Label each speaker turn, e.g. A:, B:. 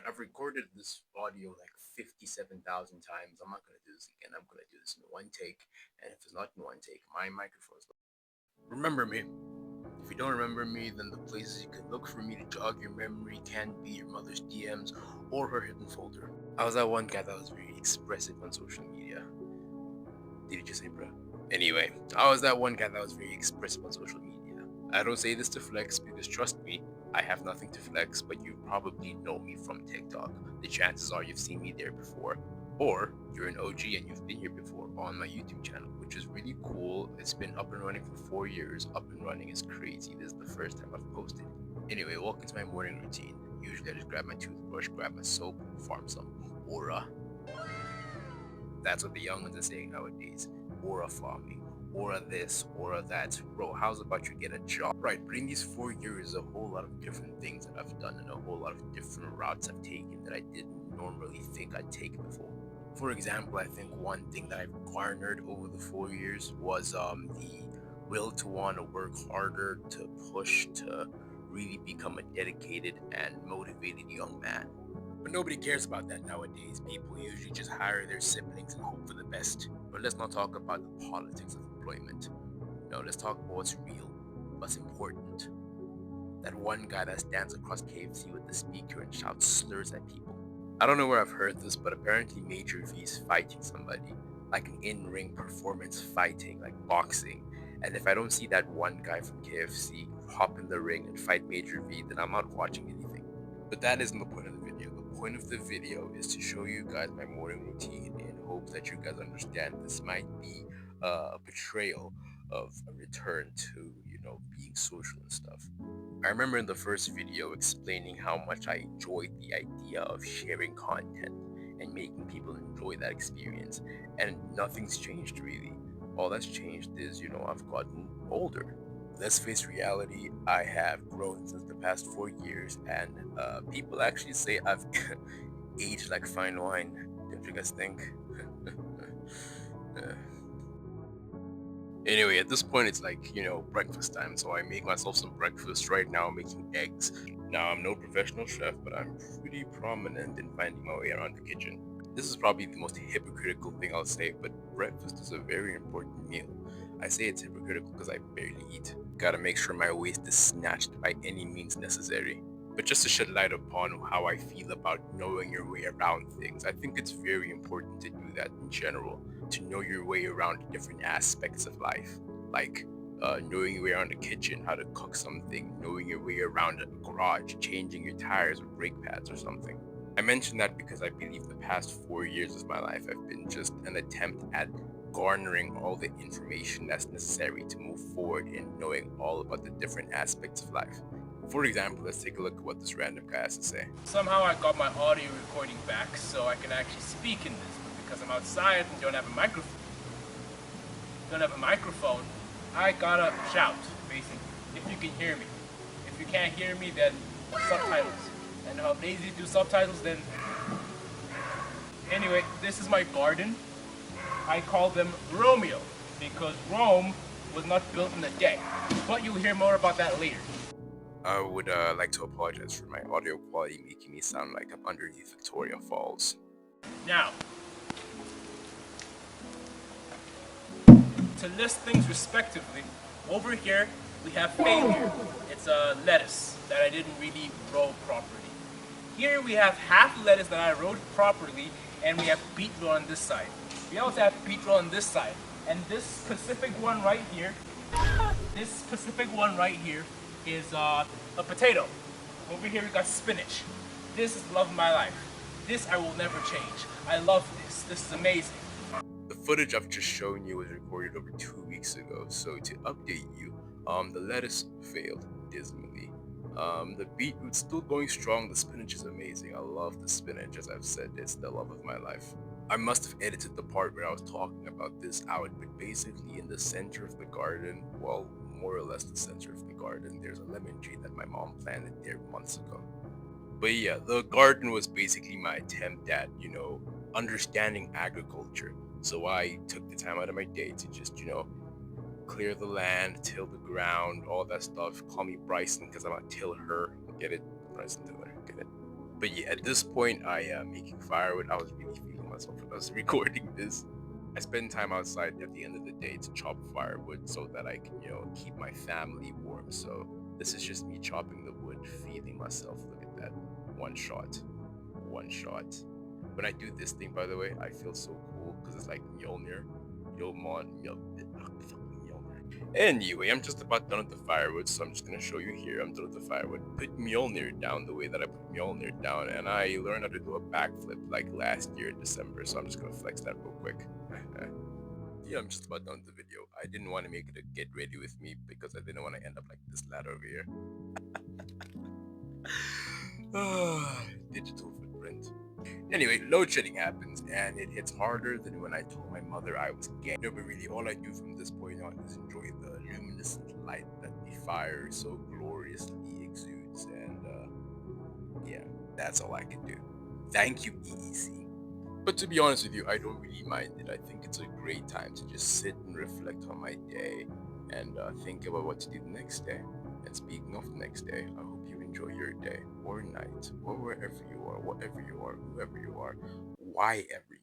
A: I've recorded this audio like 57,000 times. I'm not going to do this again. I'm going to do this in one take. And if it's not in one take, my microphone is. Remember me. If you don't remember me, then the places you can look for me to jog your memory can be your mother's DMs or her hidden folder. I was that one guy that was very expressive on social media. Did you just say, bro? Anyway, I was that one guy that was very expressive on social media. I don't say this to flex because trust me, I have nothing to flex, but you probably know me from TikTok. The chances are you've seen me there before. Or you're an OG and you've been here before on my YouTube channel, which is really cool. It's been up and running for 4 years. Up and running is crazy. This is the first time I've posted. Anyway, welcome to my morning routine. Usually I just grab my toothbrush, grab my soap, farm some aura. That's what the young ones are saying nowadays. Aura farming, aura this, aura that. Bro, how's about you get a job? Right, but in these 4 years, a whole lot of different things that I've done and a whole lot of different routes I've taken that I didn't normally think I'd take before. For example, I think one thing that I've garnered over the 4 years was the will to want to work harder, to push, to really become a dedicated and motivated young man. But nobody cares about that nowadays. People usually just hire their siblings and hope for the best. But let's not talk about the politics of employment. No, let's talk about what's real, what's important. That one guy that stands across KFC with the speaker and shouts slurs at people. I don't know where I've heard this, but apparently Major V is fighting somebody. Like an in-ring performance fighting, like boxing. And if I don't see that one guy from KFC hop in the ring and fight Major V, then I'm not watching anything. But that isn't the point of the video. The point of the video is to show you guys my morning routine in hopes that you guys understand this might be a betrayal of a return to, being social and stuff. I remember in the first video explaining how much I enjoyed the idea of sharing content and making people enjoy that experience, and nothing's changed really. All that's changed is, I've gotten older. Let's face reality, I have grown since the past 4 years, and people actually say I've aged like fine wine. Don't you guys think? Uh, Anyway, at this point, it's like, breakfast time. So I make myself some breakfast right now, making eggs. Now, I'm no professional chef, but I'm pretty prominent in finding my way around the kitchen. This is probably the most hypocritical thing I'll say, but breakfast is a very important meal. I say it's hypocritical because I barely eat. Gotta make sure my waist is snatched by any means necessary. But just to shed light upon how I feel about knowing your way around things, I think it's very important to do that in general, to know your way around different aspects of life, like knowing your way around the kitchen, how to cook something, knowing your way around a garage, changing your tires or brake pads or something. I mention that because I believe the past 4 years of my life have been just an attempt at garnering all the information that's necessary to move forward in knowing all about the different aspects of life. For example, let's take a look at what this random guy has to say. Somehow I got my audio recording back so I can actually speak in this, but because I'm outside and don't have a microphone, I gotta shout, basically, if you can hear me. If you can't hear me, then subtitles. And how lazy to do subtitles, then... Anyway, this is my garden. I call them Romeo, because Rome was not built in a day. But you'll hear more about that later. I would like to apologize for my audio quality making me sound like I'm underneath Victoria Falls. Now, to list things respectively, over here we have failure. It's a lettuce that I didn't really grow properly. Here we have half lettuce that I rowed properly, and we have beetroot on this side. We also have beetroot on this side. And this specific one right here is a potato. Over here we got spinach. This is the love of my life. This I will never change. I love this. This is amazing. The footage I've just shown you was recorded over 2 weeks ago, so to update you, the lettuce failed dismally. The beetroot's still going strong. The spinach is amazing. I love the spinach. As I've said, it's the love of my life. I must have edited the part where I was talking about this out, but basically in the center of the garden, well, more or less the center of the garden, there's a lemon tree that my mom planted there months ago. But yeah, the garden was basically my attempt at, understanding agriculture. So I took the time out of my day to just, clear the land, till the ground, all that stuff. Call me Bryson because I'm a tiller. Get it? Bryson Tiller. Get it? But yeah, at this point, I am making firewood. I was really feeling myself when I was recording this. I spend time outside at the end of the day to chop firewood so that I can, keep my family warm. So this is just me chopping the wood, feeding myself. Look at that. One shot. One shot. When I do this thing, by the way, I feel so cool because it's like Mjolnir. Mjolnir. Anyway, I'm just about done with the firewood, so I'm just gonna show you here. I'm done with the firewood. Put Mjolnir down the way that I put Mjolnir down, and I learned how to do a backflip like last year in December, so I'm just gonna flex that real quick. Yeah, I'm just about done with the video. I didn't want to make it a get ready with me because I didn't want to end up like this lad over here. Digital footprint. Anyway, load shedding happens, and it hits harder than when I told my mother I was gay. No, but really, all I do from this point on is enjoy the luminescent light that the fire so gloriously exudes, and yeah, that's all I can do. Thank you, EEC. But to be honest with you, I don't really mind it. I think it's a great time to just sit and reflect on my day and think about what to do the next day. And speaking of the next day, I hope you enjoy your day or night or wherever you are, whatever you are, whoever you are, why ever